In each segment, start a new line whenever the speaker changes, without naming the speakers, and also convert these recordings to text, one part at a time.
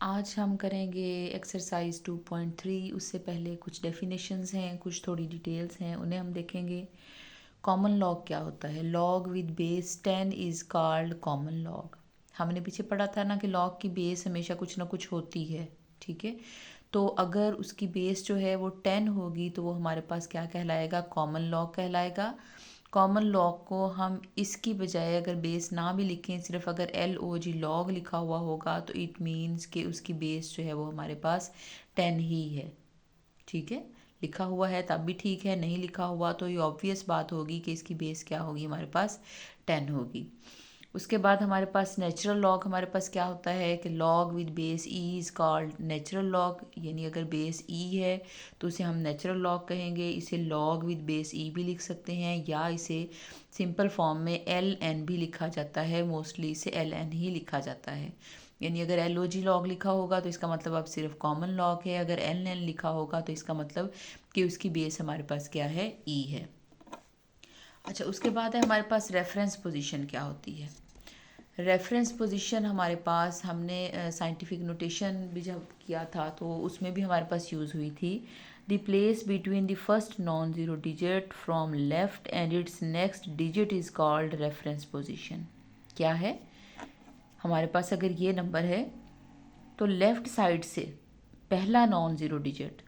आज हम करेंगे एक्सरसाइज 2.3। उससे पहले कुछ डेफिनेशंस हैं, कुछ थोड़ी डिटेल्स हैं, उन्हें हम देखेंगे। कॉमन लॉग क्या होता है? Log with base 10 is called common log. हमने पीछे पढ़ा था ना कि लॉग की बेस हमेशा कुछ ना कुछ होती है, ठीक है। तो अगर उसकी बेस जो है वो 10 होगी तो वो हमारे पास क्या कहलाएगा? कॉमन लॉग कहलाएगा। कॉमन लॉग को हम इसकी बजाय अगर बेस ना भी लिखें, सिर्फ अगर LOG लॉग लिखा हुआ होगा तो इट मीन्स कि उसकी बेस जो है वो हमारे पास 10 ही है, ठीक है। लिखा हुआ है तब भी ठीक है, नहीं लिखा हुआ तो ये ऑब्वियस बात होगी कि इसकी बेस क्या होगी, हमारे पास 10 होगी। उसके बाद हमारे पास नेचुरल लॉग, हमारे पास क्या होता है कि log with base E is called natural log. यानी अगर बेस ई है तो उसे हम नेचुरल लॉग कहेंगे। इसे लॉग विद बेस ई भी लिख सकते हैं या इसे सिंपल फॉर्म में LN भी लिखा जाता है। मोस्टली इसे LN ही लिखा जाता है। यानी अगर LOG लॉग लिखा होगा तो इसका मतलब अब सिर्फ कॉमन लॉग है। अगर LN लिखा होगा तो इसका मतलब कि उसकी बेस हमारे पास क्या है? ई है। अच्छा, उसके बाद है हमारे पास रेफरेंस पोजीशन क्या होती है। रेफरेंस पोजीशन हमारे पास, हमने साइंटिफिक नोटेशन भी जब किया था तो उसमें भी हमारे पास यूज़ हुई थी। The place between the first non zero digit from left and it's next digit is called reference position. क्या है? हमारे पास अगर ये नंबर है तो लेफ़्ट साइड से पहला नॉन ज़ीरो डिजिट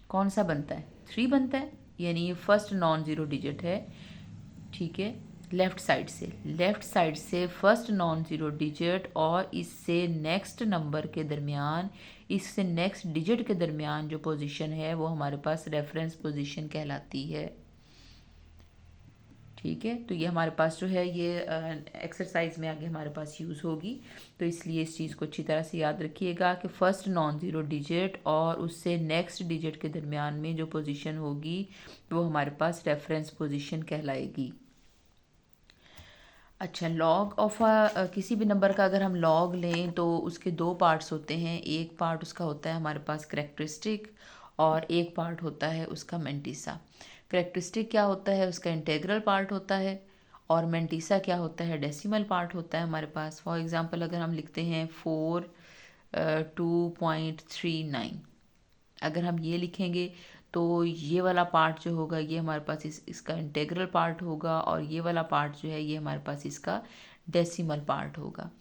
कौन सा बनता है? 3 बनता है। यानी ये फर्स्ट नॉन ज़ीरो डिजिट है, ठीक है। लेफ़्ट साइड से फर्स्ट नॉन ज़ीरो डिजिट और इससे नेक्स्ट नंबर के दरमियान, इससे नेक्स्ट डिजिट के दरमियान जो पोजीशन है वो हमारे पास रेफरेंस पोजीशन कहलाती है, ठीक है। तो ये हमारे पास जो है ये एक्सरसाइज में आगे हमारे पास यूज़ होगी, तो इसलिए इस चीज़ को अच्छी तरह से याद रखिएगा कि फर्स्ट नॉन ज़ीरो डिजिट और उससे नेक्स्ट डिजिट के दरमियान में जो पोजीशन होगी वो हमारे पास रेफरेंस पोजीशन कहलाएगी। अच्छा, लॉग ऑफ किसी भी नंबर का अगर हम लॉग लें तो उसके दो पार्ट्स होते हैं। एक पार्ट उसका होता है हमारे पास करेक्टरिस्टिक और एक पार्ट होता है उसका मेंटिसा। करेक्टरिस्टिक क्या होता है? उसका इंटेग्रल पार्ट होता है। और मेंटिसा क्या होता है? डेसिमल पार्ट होता है हमारे पास। फॉर एग्जांपल अगर हम लिखते हैं 4.2.39, अगर हम ये लिखेंगे तो ये वाला पार्ट जो होगा ये हमारे पास इसका इंटेग्रल पार्ट होगा और ये वाला पार्ट जो है ये हमारे पास इसका डेसिमल पार्ट होगा।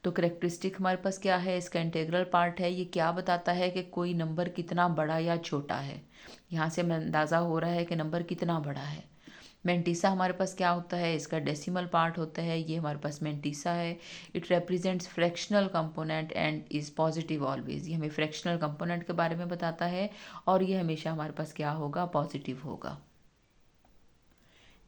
तो करेक्टरिस्टिक हमारे पास क्या है? इसका इंटेग्रल पार्ट है। ये क्या बताता है कि कोई नंबर कितना बड़ा या छोटा है। यहाँ से हमें अंदाज़ा हो रहा है कि नंबर कितना बड़ा है। मेंटिसा हमारे पास क्या होता है? इसका डेसिमल पार्ट होता है। ये हमारे पास मेंटिसा है। It represents fractional component and is positive always. ये हमें फ्रैक्शनल कंपोनेंट के बारे में बताता है और ये हमेशा हमारे पास क्या होगा? पॉजिटिव होगा।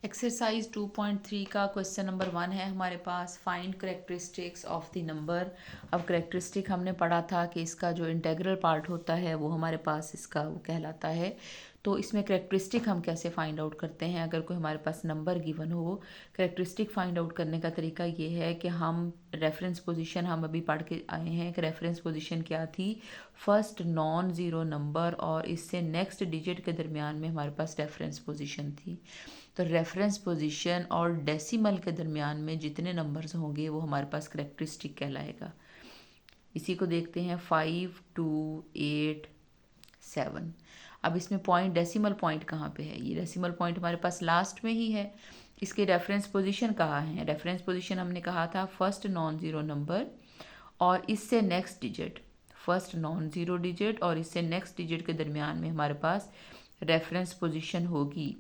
एक्सरसाइज 2.3 का क्वेश्चन नंबर 1 है हमारे पास, find characteristics of the number. अब करेक्टरिस्टिक हमने पढ़ा था कि इसका जो इंटेग्रल पार्ट होता है वो हमारे पास इसका वो कहलाता है। तो इसमें करेक्टरिस्टिक हम कैसे फाइंड आउट करते हैं? अगर कोई हमारे पास नंबर गिवन हो, करेक्टरिस्टिक फाइंड आउट करने का तरीका ये है कि हम रेफरेंस पोजीशन, हम अभी पढ़ के आए हैं कि रेफरेंस पोजीशन क्या थी? फर्स्ट नॉन ज़ीरो नंबर और इससे नेक्स्ट डिजिट के दरमियान में हमारे पास रेफरेंस पोजीशन थी। तो रेफरेंस पोजीशन और डेसिमल के दरमियान में जितने नंबर्स होंगे वो हमारे पास करेक्टरिस्टिक कहलाएगा। इसी को देखते हैं 5, 2, 8, 7। अब इसमें पॉइंट, डेसिमल पॉइंट कहाँ पे है? ये डेसिमल पॉइंट हमारे पास लास्ट में ही है। इसके रेफरेंस पोजीशन कहाँ है? रेफरेंस पोजीशन हमने कहा था फर्स्ट नॉन ज़ीरो नंबर और इससे next digit, first non zero digit और इससे नेक्स्ट डिजिट के दरमियान में हमारे पास रेफरेंस पोजीशन होगी।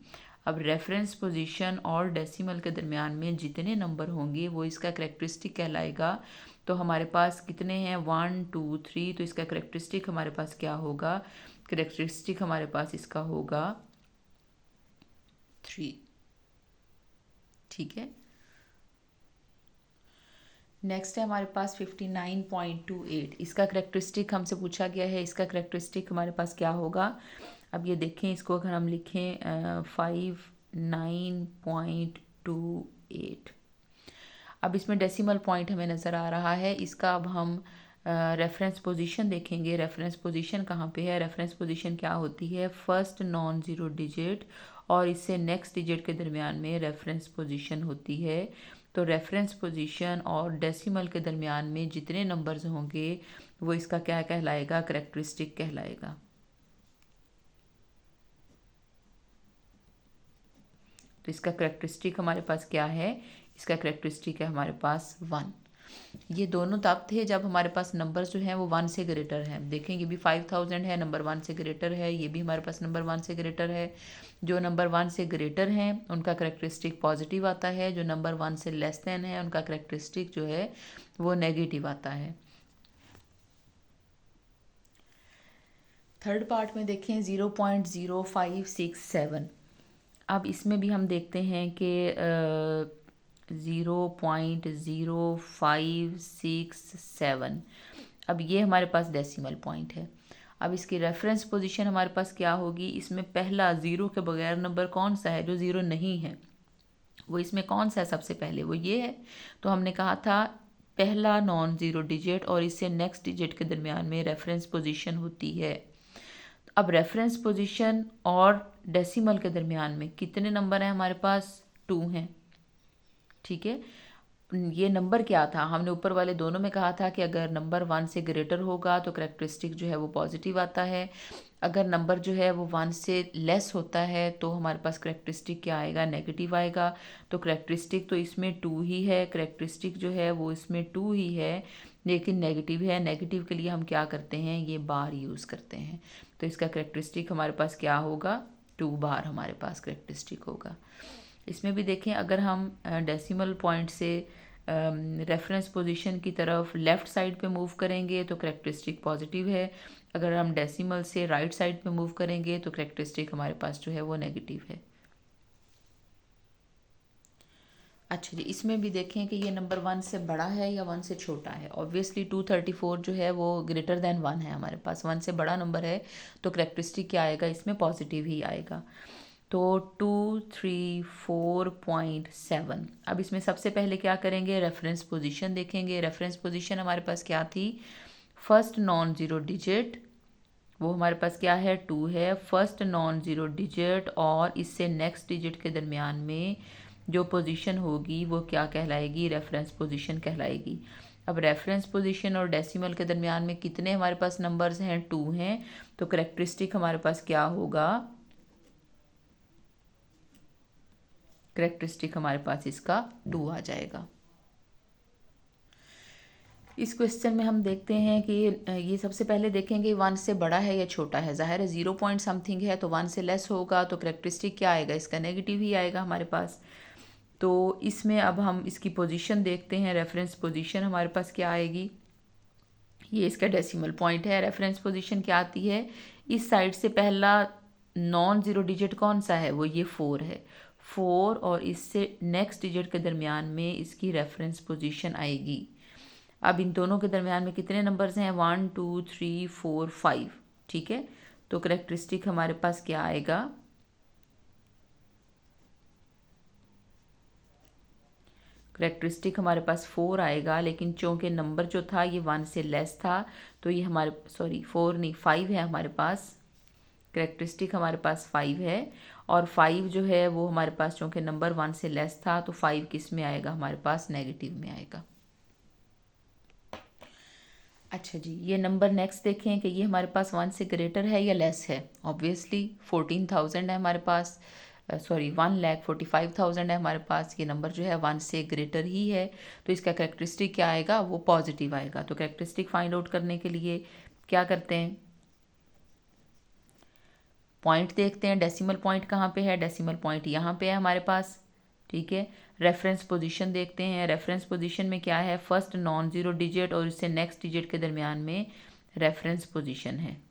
अब रेफरेंस पोजीशन और डेसिमल के दरमियान में जितने नंबर होंगे वो इसका करेक्टरिस्टिक कहलाएगा। तो हमारे पास कितने हैं? 1, 2, 3। तो इसका करेक्टरिस्टिक हमारे पास क्या होगा? करेक्टरिस्टिक हमारे पास इसका होगा 3, ठीक है। नेक्स्ट है हमारे पास 59.28। इसका करेक्टरिस्टिक हमसे पूछा गया है, इसका करेक्टरिस्टिक हमारे पास क्या होगा? अब ये देखें, इसको अगर हम लिखें 59.28, अब इसमें डेसिमल पॉइंट हमें नज़र आ रहा है। इसका अब हम रेफरेंस पोजीशन देखेंगे। रेफरेंस पोजीशन कहाँ पे है? रेफरेंस पोजीशन क्या होती है? फर्स्ट नॉन ज़ीरो डिजिट और इससे नेक्स्ट डिजिट के दरमियान में रेफरेंस पोजीशन होती है तो रेफरेंस पोजीशन और डेसिमल के दरमियान में जितने नंबर्स होंगे वो इसका क्या कहलाएगा, करेक्टरिस्टिक कहलाएगा। तो इसका करेक्टरिस्टिक हमारे पास क्या है, इसका करेक्टरिस्टिक है हमारे पास 1। ये दोनों तब थे जब हमारे पास नंबर्स जो हैं वो 1 से ग्रेटर हैं। देखेंगे भी 5000 है, नंबर 1 से ग्रेटर है, ये भी हमारे पास नंबर 1 से ग्रेटर है। जो नंबर 1 से ग्रेटर हैं उनका करेक्टरिस्टिक पॉजिटिव आता है, जो नंबर 1 से लेस देन है उनका करेक्टरिस्टिक जो है वो नेगेटिव आता है। थर्ड पार्ट में देखें 0.0567। अब इसमें भी हम देखते हैं कि 0.0567। अब ये हमारे पास डेसिमल पॉइंट है। अब इसकी रेफरेंस पोजीशन हमारे पास क्या होगी, इसमें पहला ज़ीरो के बगैर नंबर कौन सा है जो ज़ीरो नहीं है, वो इसमें कौन सा है सबसे पहले, वो ये है। तो हमने कहा था पहला नॉन ज़ीरो डिजिट और इससे नेक्स्ट डिजिट के दरमियान में रेफरेंस पोजीशन होती है। अब रेफरेंस पोजीशन और डेसिमल के दरमियान में कितने नंबर हैं हमारे पास, 2 हैं। ठीक है, ये नंबर क्या था, हमने ऊपर वाले दोनों में कहा था कि अगर नंबर 1 से ग्रेटर होगा तो करेक्टरिस्टिक जो है वो पॉजिटिव आता है, अगर नंबर जो है वो 1 से लेस होता है तो हमारे पास करेक्टरिस्टिक क्या आएगा, नेगेटिव आएगा। तो करेक्टरिस्टिक तो इसमें 2 ही है, करेक्टरिस्टिक जो है वो इसमें 2 ही है लेकिन नेगेटिव है। नेगेटिव के लिए हम क्या करते हैं, ये बार यूज़ करते हैं। तो इसका करेक्टरिस्टिक हमारे पास क्या होगा, 2 बार हमारे पास करेक्टरिस्टिक होगा। इसमें भी देखें अगर हम डेसिमल पॉइंट से रेफरेंस पोजीशन की तरफ लेफ़्ट साइड पे मूव करेंगे तो करेक्टरिस्टिक पॉजिटिव है, अगर हम डेसिमल से राइट साइड पे मूव करेंगे तो करेक्टरिस्टिक हमारे पास जो है वो नेगेटिव है। अच्छा जी, इसमें भी देखें कि ये नंबर 1 से बड़ा है या 1 से छोटा है। ऑब्वियसली 234 जो है वो ग्रेटर देन 1 है, हमारे पास 1 से बड़ा नंबर है तो करेक्टरिस्टिक क्या आएगा, इसमें पॉजिटिव ही आएगा। तो 234.7। अब इसमें सबसे पहले क्या करेंगे, रेफरेंस पोजीशन देखेंगे। रेफरेंस पोजीशन हमारे पास क्या थी, फर्स्ट नॉन ज़ीरो डिजिट, वो हमारे पास क्या है, 2 है। फर्स्ट नॉन ज़ीरो डिजिट और इससे नेक्स्ट डिजिट के दरमियान में जो पोजीशन होगी वो क्या कहलाएगी, रेफरेंस पोजीशन कहलाएगी। अब रेफरेंस पोजीशन और डेसिमल के दरमियान में कितने हमारे पास नंबर्स हैं, 2 हैं। तो करेक्टरिस्टिक हमारे पास क्या होगा, करेक्टरिस्टिक हमारे पास इसका 2 आ जाएगा। इस क्वेश्चन में हम देखते हैं कि ये सबसे पहले देखेंगे 1 से बड़ा है या छोटा है। ज़ाहिर है 0 पॉइंट समथिंग है तो 1 से लेस होगा तो करेक्टरिस्टिक क्या आएगा, इसका नेगेटिव ही आएगा हमारे पास। तो इसमें अब हम इसकी पोजीशन देखते हैं। रेफरेंस पोजीशन हमारे पास क्या आएगी, ये इसका डेसिमल पॉइंट है। रेफरेंस पोजीशन क्या आती है, इस साइड से पहला नॉन ज़ीरो डिजिट कौन सा है, वो ये 4 है। 4 और इससे नेक्स्ट डिजिट के दरमियान में इसकी रेफरेंस पोजीशन आएगी। अब इन दोनों के दरमियान में कितने नंबर्स हैं, 1 2 3 4 5। ठीक है, तो करेक्टरिस्टिक हमारे पास क्या आएगा, करेक्टरिस्टिक हमारे पास 4 आएगा, लेकिन चूँकि नंबर जो था ये 1 से लेस था तो ये हमारे 4 नहीं 5 है हमारे पास। करेक्टरिस्टिक हमारे पास 5 है और 5 जो है वो हमारे पास चूँकि नंबर 1 से लेस था तो 5 किस में आएगा, हमारे पास नेगेटिव में आएगा। अच्छा जी, ये नंबर नेक्स्ट देखें कि ये हमारे पास 1 से ग्रेटर है या लेस है। ऑब्वियसली 14,000 है हमारे पास, 1,45,000 है हमारे पास। ये नंबर जो है 1 से ग्रेटर ही है तो इसका करेक्टरिस्टिक क्या आएगा, वो पॉजिटिव आएगा। तो करेक्टरिस्टिक फाइंड आउट करने के लिए क्या करते हैं, पॉइंट देखते हैं। डेसिमल पॉइंट कहाँ पे है, डेसिमल पॉइंट यहाँ पे है हमारे पास। ठीक है, रेफरेंस पोजीशन देखते हैं। रेफरेंस पोजीशन में क्या है, फर्स्ट नॉन ज़ीरो डिजिट और इससे नेक्स्ट डिजिट के दरमियान में रेफरेंस पोजीशन है।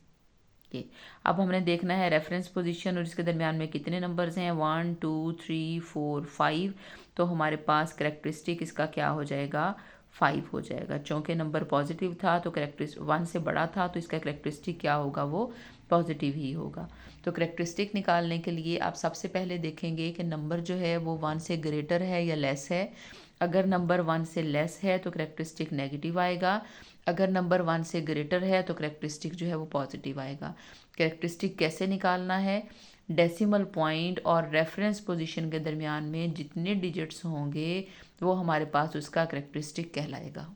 ये अब हमने देखना है रेफरेंस पोजीशन और इसके दरमियान में कितने नंबर्स हैं, 1 2 3 4 5। तो हमारे पास करेक्टरिस्टिक इसका क्या हो जाएगा, 5 हो जाएगा। चूँकि नंबर पॉजिटिव था तो करेक्टरिस्टिक 1 से बड़ा था तो इसका करेक्टरिस्टिक क्या होगा, वो पॉजिटिव ही होगा। तो करेक्टरिस्टिक निकालने के लिए आप सबसे पहले देखेंगे कि नंबर जो है वो 1 से ग्रेटर है या लेस है। अगर नंबर 1 से लेस है तो करेक्टरिस्टिक नेगेटिव आएगा, अगर नंबर 1 से ग्रेटर है तो करेक्टरिस्टिक जो है वो पॉजिटिव आएगा। करेक्टरिस्टिक कैसे निकालना है, डेसिमल पॉइंट और रेफरेंस पोजीशन के दरमियान में जितने डिजिट्स होंगे वो हमारे पास उसका करेक्टरिस्टिक कहलाएगा।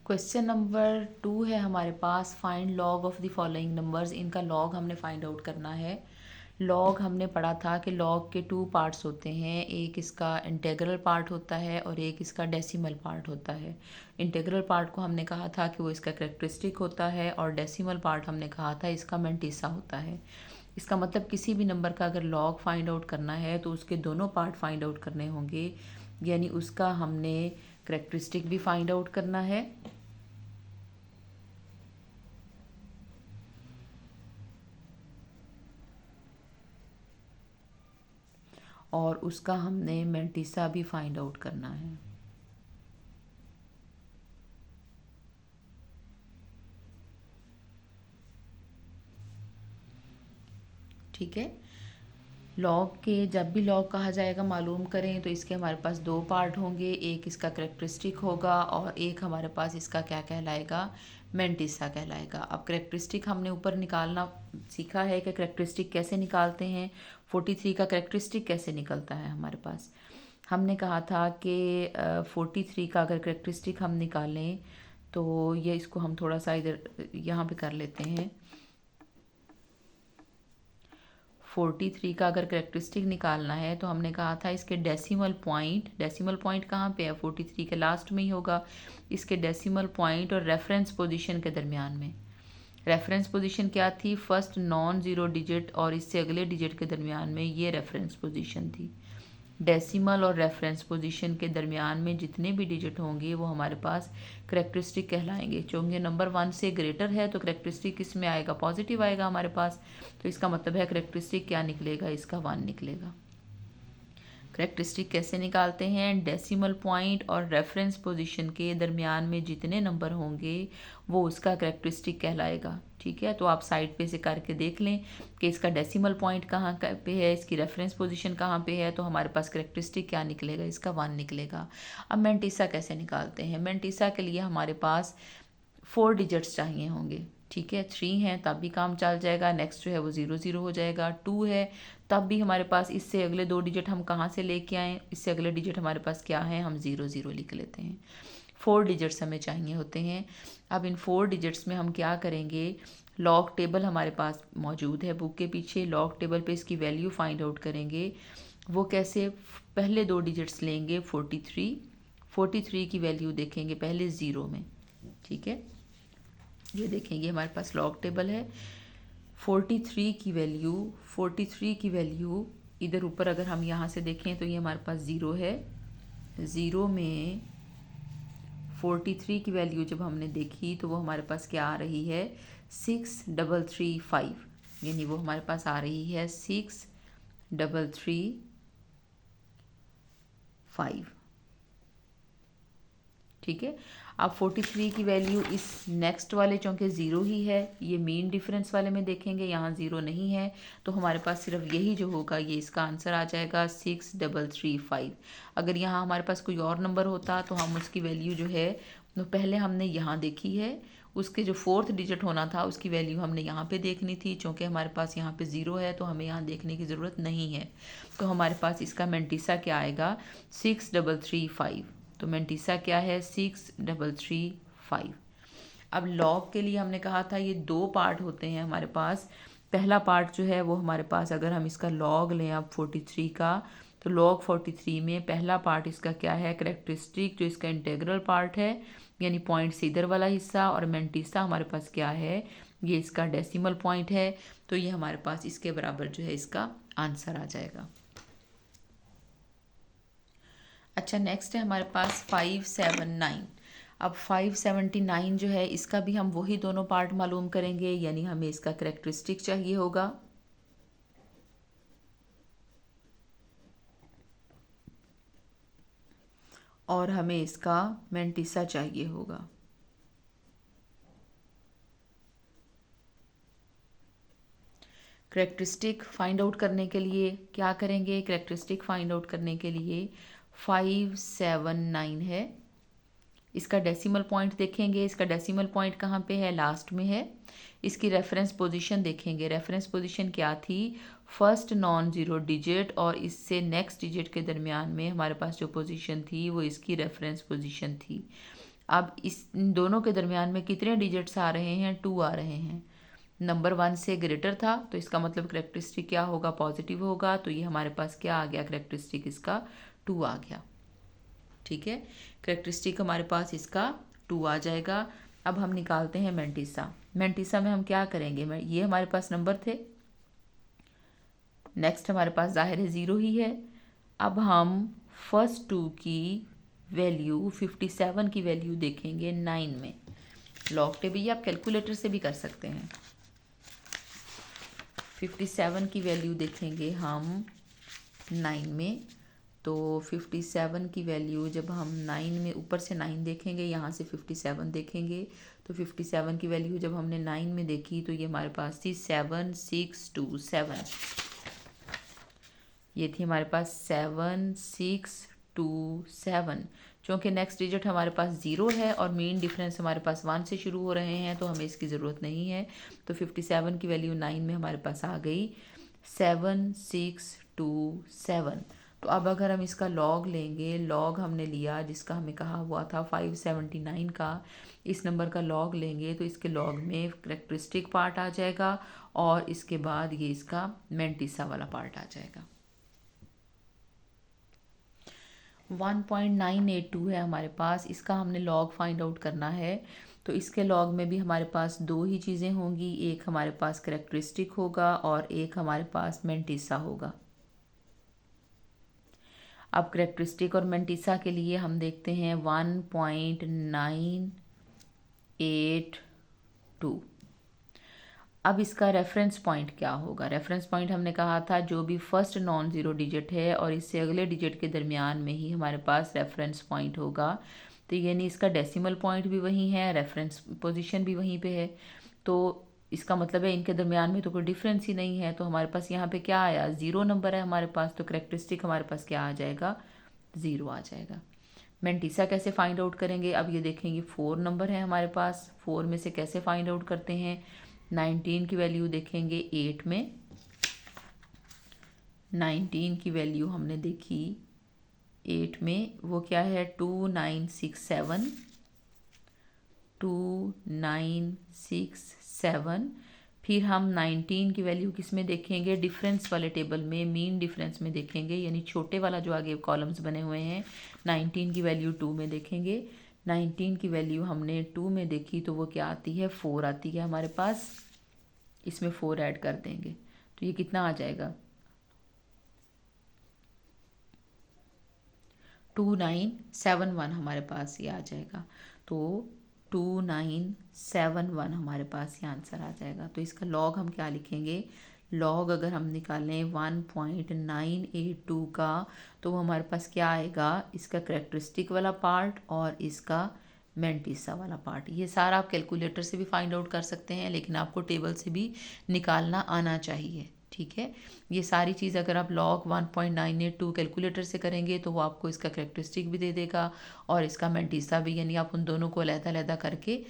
क्वेश्चन नंबर 2 है हमारे पास, find log of the following numbers. इनका लॉग हमने फाइंड आउट करना है। लॉग हमने पढ़ा था कि लॉग के 2 पार्ट्स होते हैं, एक इसका इंटीग्रल पार्ट होता है और एक इसका डेसिमल पार्ट होता है। इंटीग्रल पार्ट को हमने कहा था कि वो इसका करेक्टरिस्टिक होता है और डेसिमल पार्ट हमने कहा था इसका मैंटिसा होता है। इसका मतलब किसी भी नंबर का अगर लॉग फाइंड आउट करना है तो उसके दोनों पार्ट फाइंड आउट करने होंगे, यानी उसका हमने करेक्टरिस्टिक भी फाइंड आउट करना है और उसका हमने मैंटिसा भी फाइंड आउट करना है। ठीक है, लॉग के जब भी लॉग कहा जाएगा मालूम करें तो इसके हमारे पास 2 पार्ट होंगे, एक इसका करेक्टरिस्टिक होगा और एक हमारे पास इसका क्या कहलाएगा, मैंटिसा कहलाएगा। अब करेक्टरिस्टिक हमने ऊपर निकालना सीखा है कि करेक्टरिस्टिक कैसे निकालते हैं, 43 का करेक्टरिस्टिक कैसे निकलता है हमारे पास। हमने कहा था कि 43 का अगर करेक्टरिस्टिक हम निकालें तो ये इसको हम थोड़ा सा इधर यहाँ पे कर लेते हैं। 43 का अगर करेक्टरिस्टिक निकालना है तो हमने कहा था इसके डेसिमल पॉइंट कहाँ पे है, 43 के लास्ट में ही होगा। इसके डेसिमल पॉइंट और रेफरेंस पोजीशन के दरमियान में, रेफरेंस पोजीशन क्या थी, फर्स्ट नॉन ज़ीरो डिजिट और इससे अगले डिजिट के दरमियान में ये रेफरेंस पोजीशन थी। डेसिमल और रेफरेंस पोजीशन के दरमियान में जितने भी डिजिट होंगे वो हमारे पास करेक्टरिस्टिक कहलाएंगे। चूँकि नंबर 1 से ग्रेटर है तो करेक्टरिस्टिक किस में आएगा, पॉजिटिव आएगा हमारे पास, तो इसका मतलब है करेक्टरिस्टिक क्या निकलेगा, इसका 1 निकलेगा। करेक्टरिस्टिक कैसे निकालते हैं, डेसिमल पॉइंट और रेफरेंस पोजीशन के दरमियान में जितने नंबर होंगे वो उसका करेक्टरिस्टिक कहलाएगा। ठीक है, तो आप साइड पे से करके देख लें कि इसका डेसिमल पॉइंट कहाँ पे है, इसकी रेफरेंस पोजीशन कहाँ पे है, तो हमारे पास करेक्टरिस्टिक क्या निकलेगा, इसका 1 निकलेगा। अब मैंटिसा कैसे निकालते हैं, मैंटिसा के लिए हमारे पास 4 डिजिट्स चाहिए होंगे। ठीक है, 3 है तब भी काम चल जाएगा, नेक्स्ट जो है वो 0 0 हो जाएगा। 2 है तब भी हमारे पास इससे अगले 2 डिजिट हम कहाँ से लेके आएँ, इससे अगले डिजिट हमारे पास क्या है, हम 0 0 लिख लेते हैं। 4 डिजिट्स हमें चाहिए होते हैं। अब इन 4 डिजिट्स में हम क्या करेंगे, लॉग टेबल हमारे पास मौजूद है बुक के पीछे, लॉग टेबल पे इसकी वैल्यू फाइंड आउट करेंगे। वो कैसे, पहले 2 डिजिट्स लेंगे 43 की वैल्यू देखेंगे पहले 0 में। ठीक है, ये देखेंगे हमारे पास लॉग टेबल है, 43 की वैल्यू इधर ऊपर अगर हम यहाँ से देखें तो ये हमारे पास 0 है। 0 में 43 की वैल्यू जब हमने देखी तो वो हमारे पास क्या आ रही है, 6335, यानी वो हमारे पास आ रही है 6335। ठीक है, अब 43 की वैल्यू इस नेक्स्ट वाले चूँकि 0 ही है, ये मीन डिफरेंस वाले में देखेंगे यहाँ 0 नहीं है, तो हमारे पास सिर्फ यही जो होगा ये इसका आंसर आ जाएगा 6335। अगर यहाँ हमारे पास कोई और नंबर होता तो हम उसकी वैल्यू जो है तो पहले हमने यहाँ देखी है, उसके जो 4th डिजिट होना था उसकी वैल्यू हमने यहाँ पे देखनी थी। चूँकि हमारे पास यहाँ पे 0 है तो हमें यहाँ देखने की ज़रूरत नहीं है, तो हमारे पास इसका मैंटिसा क्या आएगा, 6335। तो मैंटिसा क्या है, 6335। अब लॉग के लिए हमने कहा था ये 2 पार्ट होते हैं हमारे पास। पहला पार्ट जो है वो हमारे पास, अगर हम इसका लॉग लें अब 43 का, तो लॉग 43 में पहला पार्ट इसका क्या है, करेक्टरिस्टिक, जो इसका इंटीग्रल पार्ट है, यानी पॉइंट से इधर वाला हिस्सा, और मैंटिसा हमारे पास क्या है, ये इसका डेसिमल पॉइंट है। तो ये हमारे पास इसके बराबर जो है इसका आंसर आ जाएगा। अच्छा, नेक्स्ट है हमारे पास 579। अब 579 जो है इसका भी हम वही दोनों पार्ट मालूम करेंगे, यानी हमें इसका करेक्टरिस्टिक चाहिए होगा और हमें इसका मैंटिसा चाहिए होगा। करेक्टरिस्टिक फाइंड आउट करने के लिए क्या करेंगे, करेक्टरिस्टिक फाइंड आउट करने के लिए 579 है, इसका डेसिमल पॉइंट देखेंगे, इसका डेसिमल पॉइंट कहाँ पे है, लास्ट में है। इसकी रेफरेंस पोजीशन देखेंगे, रेफरेंस पोजीशन क्या थी, फर्स्ट नॉन ज़ीरो डिजिट और इससे नेक्स्ट डिजिट के दरमियान में हमारे पास जो पोजीशन थी वो इसकी रेफरेंस पोजीशन थी। अब इस दोनों के दरमियान में कितने डिजिट्स आ रहे हैं, 2 आ रहे हैं। नंबर 1 से ग्रेटर था तो इसका मतलब करेक्टरिस्टिक क्या होगा, पॉजिटिव होगा। तो ये हमारे पास क्या आ गया, करेक्टरिस्टिक इसका 2 आ गया। ठीक है, करेक्टरिस्टिक हमारे पास इसका 2 आ जाएगा। अब हम निकालते हैं मेंटिसा। मेंटिसा में हम क्या करेंगे, ये हमारे पास नंबर थे, नेक्स्ट हमारे पास जाहिर है 0 ही है। अब हम फर्स्ट 2 की वैल्यू 57 की वैल्यू देखेंगे 9 में। लॉग टेबल ये आप कैलकुलेटर से भी कर सकते हैं। 57 की वैल्यू देखेंगे हम 9 में। तो 57 की वैल्यू जब हम 9 में ऊपर से 9 देखेंगे, यहाँ से 57 देखेंगे, तो 57 की वैल्यू जब हमने 9 में देखी तो ये हमारे पास थी 7627। ये थी हमारे पास 7627। चूँकि नेक्स्ट डिजिट हमारे पास 0 है और मेन डिफरेंस हमारे पास 1 से शुरू हो रहे हैं तो हमें इसकी ज़रूरत नहीं है। तो 57 की वैल्यू 9 में हमारे पास आ गई 7627। तो अब अगर हम इसका लॉग लेंगे, लॉग हमने लिया जिसका हमें कहा हुआ था 579 का, इस नंबर का लॉग लेंगे तो इसके लॉग में करेक्टरिस्टिक पार्ट आ जाएगा और इसके बाद ये इसका मेंटिसा वाला पार्ट आ जाएगा। 1.982 है हमारे पास, इसका हमने लॉग फाइंड आउट करना है। तो इसके लॉग में भी हमारे पास 2 ही चीज़ें होंगी, एक हमारे पास करेक्टरिस्टिक होगा और एक हमारे पास मेंटिसा होगा। अब करेक्टरिस्टिक और मेंटिसा के लिए हम देखते हैं 1.982। अब इसका रेफरेंस पॉइंट क्या होगा, रेफरेंस पॉइंट हमने कहा था जो भी फर्स्ट नॉन ज़ीरो डिजिट है और इससे अगले डिजिट के दरमियान में ही हमारे पास रेफरेंस पॉइंट होगा। तो यानी इसका डेसिमल पॉइंट भी वही है, रेफरेंस पोजीशन भी वहीं पे है। तो इसका मतलब है इनके दरमियान में तो कोई डिफरेंस ही नहीं है। तो हमारे पास यहाँ पे क्या आया, 0 नंबर है हमारे पास, तो करेक्टरिस्टिक हमारे पास क्या आ जाएगा, 0 आ जाएगा। मेंटिसा कैसे फाइंड आउट करेंगे, अब ये देखेंगे 4 नंबर है हमारे पास, 4 में से कैसे फाइंड आउट करते हैं। 19 की वैल्यू देखेंगे 8 में, 19 की वैल्यू हमने देखी 8 में, वो क्या है 2967, 2967। फिर हम 19 की वैल्यू किस में देखेंगे, डिफरेंस वाले टेबल में, मीन डिफरेंस में देखेंगे, यानी छोटे वाला जो आगे कॉलम्स बने हुए हैं। 19 की वैल्यू 2 में देखेंगे, 19 की वैल्यू हमने 2 में देखी तो वो क्या आती है, 4 आती है हमारे पास। इसमें 4 ऐड कर देंगे तो ये कितना आ जाएगा, 2971 हमारे पास ये आ जाएगा। तो 2971 हमारे पास ये आंसर आ जाएगा। तो इसका लॉग हम क्या लिखेंगे, लॉग अगर हम निकालें 1.982 का तो वो हमारे पास क्या आएगा, इसका करेक्टरिस्टिक वाला पार्ट और इसका मेंटिसा वाला पार्ट। ये सारा आप कैलकुलेटर से भी फाइंड आउट कर सकते हैं, लेकिन आपको टेबल से भी निकालना आना चाहिए। ठीक है, ये सारी चीज़ अगर आप लॉग 1.982 कैलकुलेटर से करेंगे तो वो आपको इसका करेक्टरिस्टिक भी दे देगा और इसका मेंटिसा भी, यानी आप उन दोनों को अलग-अलग करके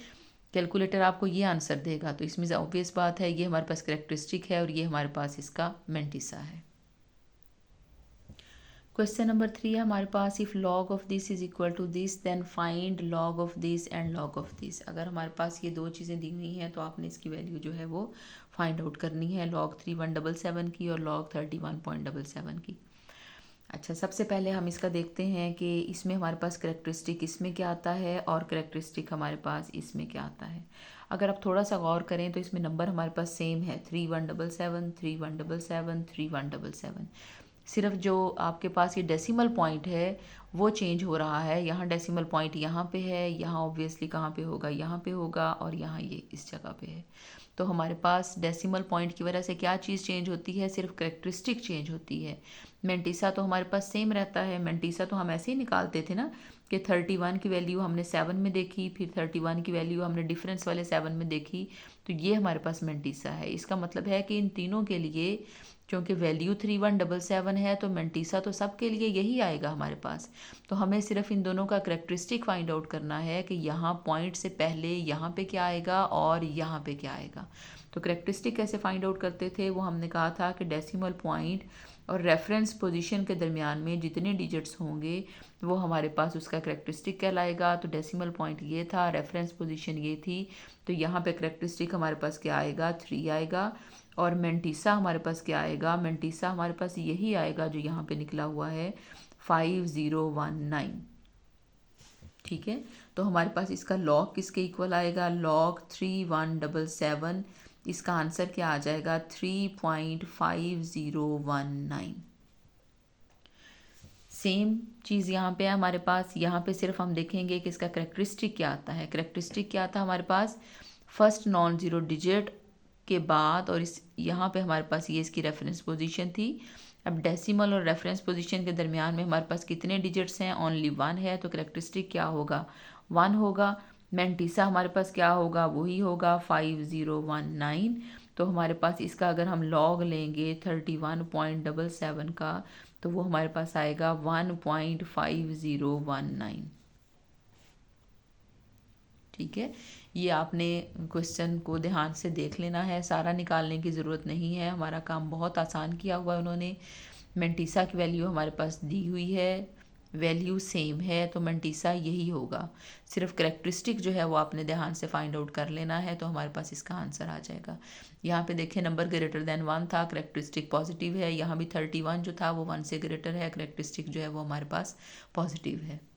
कैलकुलेटर आपको ये आंसर देगा। तो इसमें ऑब्वियस बात है, ये हमारे पास करेक्टरिस्टिक है और ये हमारे पास इसका मेंटिसा है। क्वेश्चन नंबर 3 है हमारे पास, if log of this is equal to this then find log of this and log of this. अगर हमारे पास ये 2 चीज़ें दी हुई हैं तो आपने इसकी वैल्यू जो है वो फाइंड आउट करनी है, लॉग 3177 की और लॉग 31.77 की। अच्छा, सबसे पहले हम इसका देखते हैं कि इसमें हमारे पास करेक्टरिस्टिक इसमें क्या आता है और करेक्टरिस्टिक हमारे पास इसमें क्या आता है। अगर आप थोड़ा सा गौर करें तो इसमें नंबर हमारे पास सेम है, 3177, 3177, 3177। सिर्फ जो आपके पास ये डेसिमल पॉइंट है वो चेंज हो रहा है। यहाँ डेसिमल पॉइंट यहाँ पे है, यहाँ ऑब्वियसली कहाँ पे होगा, यहाँ पे होगा और यहाँ ये इस जगह पे है। तो हमारे पास डेसिमल पॉइंट की वजह से क्या चीज़ चेंज होती है, सिर्फ करेक्टरिस्टिक चेंज होती है। मेंटिसा तो हमारे पास सेम रहता है। मेंटिसा तो हम ऐसे ही निकालते थे ना कि 31 की वैल्यू हमने 7 में देखी, फिर 31 की वैल्यू हमने डिफरेंस वाले 7 में देखी, तो ये हमारे पास मेंटीसा है। इसका मतलब है कि इन तीनों के लिए क्योंकि वैल्यू 3177 है तो मेंटीसा तो सबके लिए यही आएगा हमारे पास। तो हमें सिर्फ इन दोनों का करेक्टरिस्टिक फाइंड आउट करना है कि यहाँ पॉइंट से पहले यहाँ पे क्या आएगा और यहाँ पे क्या आएगा। तो करेक्टरिस्टिक कैसे फाइंड आउट करते थे, वो हमने कहा था कि डेसिमल पॉइंट और रेफरेंस पोजीशन के दरमियान में जितने डिजिट्स होंगे वो हमारे पास उसका करेक्टरिस्टिक कहलाएगा। तो डेसिमल पॉइंट ये था, रेफरेंस पोजीशन ये थी, तो यहाँ पे करेक्टरिस्टिक हमारे पास क्या आएगा, 3 आएगा। और मेंटीसा हमारे पास क्या आएगा, मेंटीसा हमारे पास यही आएगा जो यहाँ पे निकला हुआ है 5019। ठीक है, तो हमारे पास इसका लॉग किसके इक्वल आएगा, लॉग 3177। इसका आंसर क्या आ जाएगा, 3.5019। सेम चीज़ यहाँ पे है हमारे पास। यहाँ पे सिर्फ हम देखेंगे कि इसका करेक्टरिस्टिक क्या आता है। करेक्टरिस्टिक क्या था हमारे पास, फर्स्ट नॉन ज़ीरो डिजिट के बाद, और इस यहाँ पे हमारे पास ये इसकी रेफरेंस पोजीशन थी। अब डेसिमल और रेफरेंस पोजीशन के दरमियान में हमारे पास कितने डिजिट्स हैं, ओनली 1 है, तो करेक्टरिस्टिक क्या होगा, 1 होगा। मेंटीसा हमारे पास क्या होगा, वही होगा 5019। तो हमारे पास इसका अगर हम लॉग लेंगे 31.77 का, तो वो हमारे पास आएगा 1.5019। ठीक है, ये आपने क्वेश्चन को ध्यान से देख लेना है, सारा निकालने की ज़रूरत नहीं है। हमारा काम बहुत आसान किया हुआ है उन्होंने। मेंटीसा की वैल्यू हमारे पास दी हुई है, वैल्यू सेम है, तो मेंटीसा यही होगा। सिर्फ करेक्टरिस्टिक जो है वो आपने ध्यान से फाइंड आउट कर लेना है, तो हमारे पास इसका आंसर आ जाएगा। यहाँ पे देखिए नंबर ग्रेटर देन 1 था, करेक्टरिस्टिक पॉजिटिव है। यहाँ भी 31 जो था वो 1 से ग्रेटर है, करेक्टरिस्टिक जो है वो हमारे पास पॉजिटिव है।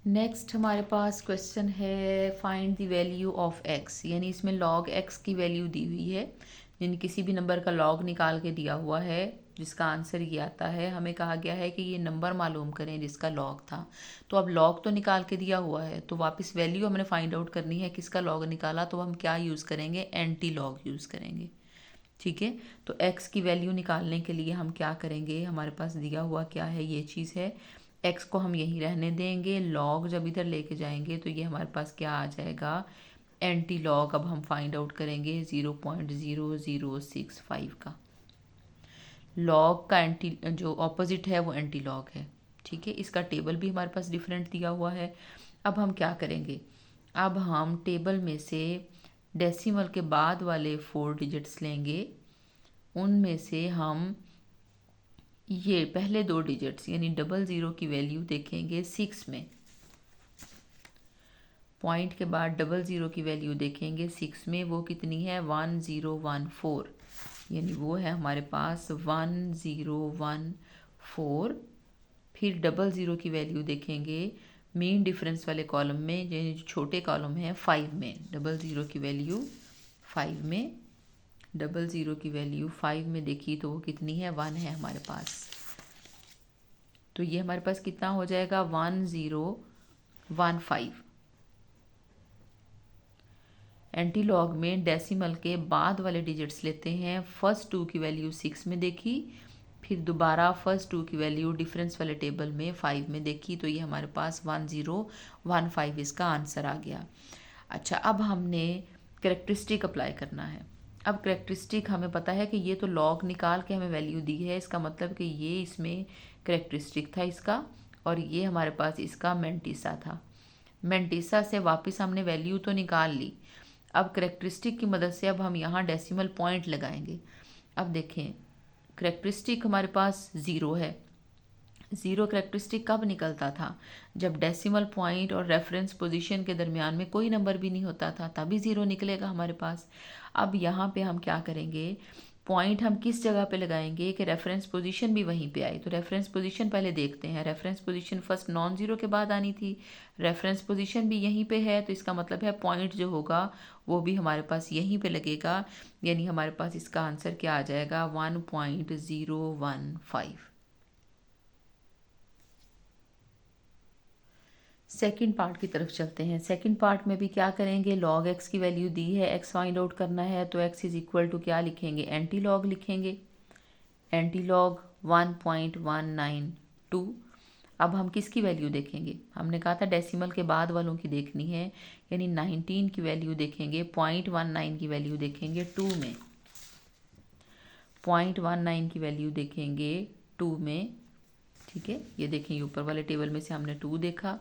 नेक्स्ट हमारे पास क्वेश्चन है find the value of x, यानी इसमें लॉग एक्स की वैल्यू दी हुई है, यानी किसी भी नंबर का लॉग निकाल के दिया हुआ है जिसका आंसर ये आता है। हमें कहा गया है कि ये नंबर मालूम करें जिसका लॉग था। तो अब लॉग तो निकाल के दिया हुआ है, तो वापस वैल्यू हमने फाइंड आउट करनी है किसका लॉग निकाला, तो हम क्या यूज़ करेंगे, एंटी लॉग यूज़ करेंगे। ठीक है, तो एक्स की वैल्यू निकालने के लिए हम क्या करेंगे, हमारे पास दिया हुआ क्या है, ये चीज़ है। एक्स को हम यहीं रहने देंगे, लॉग जब इधर लेके जाएंगे तो ये हमारे पास क्या आ जाएगा, एंटी लॉग। अब हम फाइंड आउट करेंगे 0.0065 का। लॉग का एंटी जो ऑपोजिट है वो एंटी लॉग है। ठीक है, इसका टेबल भी हमारे पास डिफरेंट दिया हुआ है। अब हम क्या करेंगे, अब हम टेबल में से डेसिमल के बाद वाले 4 डिजिट्स लेंगे, उनमें से हम ये पहले 2 डिजिट्स यानी 00 की वैल्यू देखेंगे 6 में, पॉइंट के बाद 00 की वैल्यू देखेंगे 6 में, वो कितनी है 1014, यानी वो है हमारे पास 1014। फिर 00 की वैल्यू देखेंगे मेन डिफरेंस वाले कॉलम में, यानी जो छोटे कॉलम है 5 में, 00 की वैल्यू 5 में, 00 की वैल्यू 5 में देखी तो वो कितनी है 1 है हमारे पास। तो ये हमारे पास कितना हो जाएगा 1015। एंटी लॉग में डेसिमल के बाद वाले डिजिट्स लेते हैं, फर्स्ट 2 की वैल्यू 6 में देखी, फिर दोबारा फर्स्ट 2 की वैल्यू डिफरेंस वाले टेबल में 5 में देखी, तो ये हमारे पास 1015 इसका आंसर आ गया। अच्छा, अब हमने करेक्टरिस्टिक अप्लाई करना है। अब करेक्टरिस्टिक हमें पता है कि ये तो लॉग निकाल के हमें वैल्यू दी है, इसका मतलब कि ये इसमें करेक्टरिस्टिक था इसका, और ये हमारे पास इसका मेंटीसा था। मेंटीसा से वापस हमने वैल्यू तो निकाल ली, अब करेक्टरिस्टिक की मदद से अब हम यहाँ डेसिमल पॉइंट लगाएंगे। अब देखें करेक्टरिस्टिक हमारे पास 0 है। 0 करेक्टरिस्टिक कब निकलता था, जब डेसिमल पॉइंट और रेफरेंस पोजीशन के दरमियान में कोई नंबर भी नहीं होता था, तभी 0 निकलेगा हमारे पास। अब यहाँ पे हम क्या करेंगे, पॉइंट हम किस जगह पे लगाएंगे कि रेफरेंस पोजीशन भी वहीं पे आए। तो रेफरेंस पोजीशन पहले देखते हैं, reference position first non zero के बाद आनी थी, रेफरेंस पोजीशन भी यहीं पे है, तो इसका मतलब है पॉइंट जो होगा वो भी हमारे पास यहीं पे लगेगा, यानी हमारे पास इसका आंसर क्या आ जाएगा 1.015। सेकंड पार्ट की तरफ चलते हैं। सेकंड पार्ट में भी क्या करेंगे, लॉग एक्स की वैल्यू दी है, एक्स फाइंड आउट करना है, तो एक्स इज इक्वल टू क्या लिखेंगे, एंटी लॉग लिखेंगे, एंटी लॉग 1.192। अब हम किसकी वैल्यू देखेंगे, हमने कहा था डेसिमल के बाद वालों की देखनी है, यानी 19 की वैल्यू देखेंगे, 0.19 की वैल्यू देखेंगे 2 में, 0.19 की वैल्यू देखेंगे 2 में। ठीक है, ये देखें, ऊपर वाले टेबल में से हमने 2 देखा,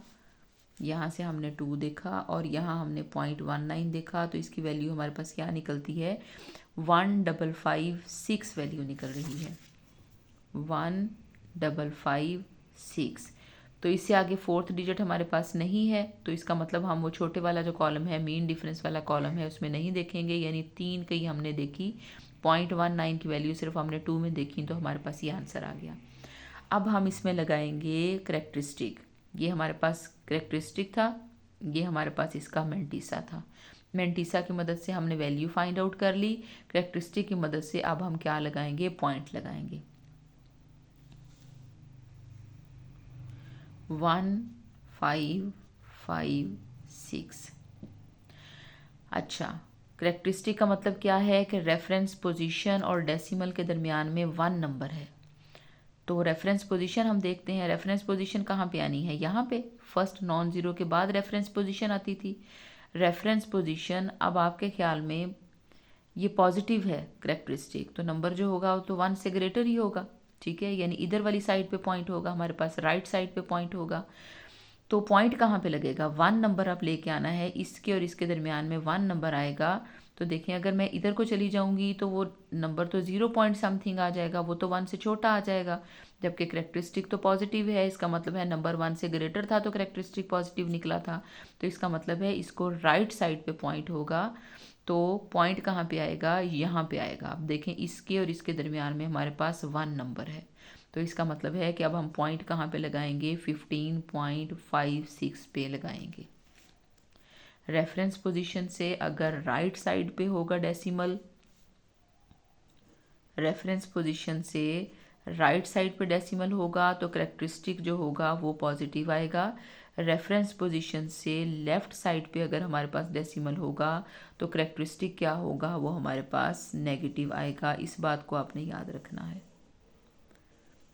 यहाँ से हमने 2 देखा और यहाँ हमने 0.19 देखा, तो इसकी वैल्यू हमारे पास क्या निकलती है, 1556 वैल्यू निकल रही है, 1556। तो इससे आगे फोर्थ डिजिट हमारे पास नहीं है, तो इसका मतलब हम वो छोटे वाला जो कॉलम है, मीन डिफरेंस वाला कॉलम है, उसमें नहीं देखेंगे, यानी 3 कहीं हमने देखी, 0.19 की वैल्यू सिर्फ हमने 2 में देखी, तो हमारे पास ये आंसर आ गया। अब हम इसमें लगाएंगे करेक्टरिस्टिक, ये हमारे पास करेक्टरिस्टिक था, ये हमारे पास इसका मेंटिसा था। मेंटिसा की मदद से हमने वैल्यू फाइंड आउट कर ली, करेक्टरिस्टिक की मदद से अब हम क्या लगाएंगे, पॉइंट लगाएंगे। 1556। अच्छा, करेक्टरिस्टिक का मतलब क्या है कि रेफरेंस पोजीशन और डेसिमल के दरमियान में 1 नंबर है। तो रेफरेंस पोजीशन हम देखते हैं, रेफरेंस पोजीशन कहाँ पे आनी है, यहाँ पे फर्स्ट नॉन ज़ीरो के बाद रेफरेंस पोजीशन आती थी। रेफरेंस पोजीशन अब आपके ख्याल में ये पॉजिटिव है करेक्टरिस्टिक, तो नंबर जो होगा वो तो 1 से ग्रेटर ही होगा। ठीक है, यानी इधर वाली साइड पे पॉइंट होगा, हमारे पास राइट साइड पे पॉइंट होगा। तो पॉइंट कहाँ पे लगेगा, 1 नंबर आप लेके आना है, इसके और इसके दरमियान में 1 नंबर आएगा। तो देखें, अगर मैं इधर को चली जाऊंगी तो वो नंबर तो 0 पॉइंट समथिंग आ जाएगा, वो तो 1 से छोटा आ जाएगा, जबकि करेक्टरिस्टिक तो पॉजिटिव है, इसका मतलब है नंबर 1 से ग्रेटर था तो करेक्टरिस्टिक पॉजिटिव निकला था। तो इसका मतलब है इसको राइट साइड पे पॉइंट होगा। तो पॉइंट कहाँ पे आएगा, यहाँ पे आएगा। आप देखें, इसके और इसके दरमियान में हमारे पास 1 नंबर है, तो इसका मतलब है कि अब हम पॉइंट कहाँ पे लगाएंगे, 15.56 पे लगाएंगे। रेफरेंस पोजीशन से अगर राइट साइड पे होगा डेसिमल, रेफरेंस पोजीशन से राइट साइड पे डेसिमल होगा तो करेक्टरिस्टिक जो होगा वो पॉजिटिव आएगा। रेफरेंस पोजीशन से लेफ़्ट साइड पे अगर हमारे पास डेसिमल होगा तो करेक्टरिस्टिक क्या होगा, वो हमारे पास नेगेटिव आएगा। इस बात को आपने याद रखना है।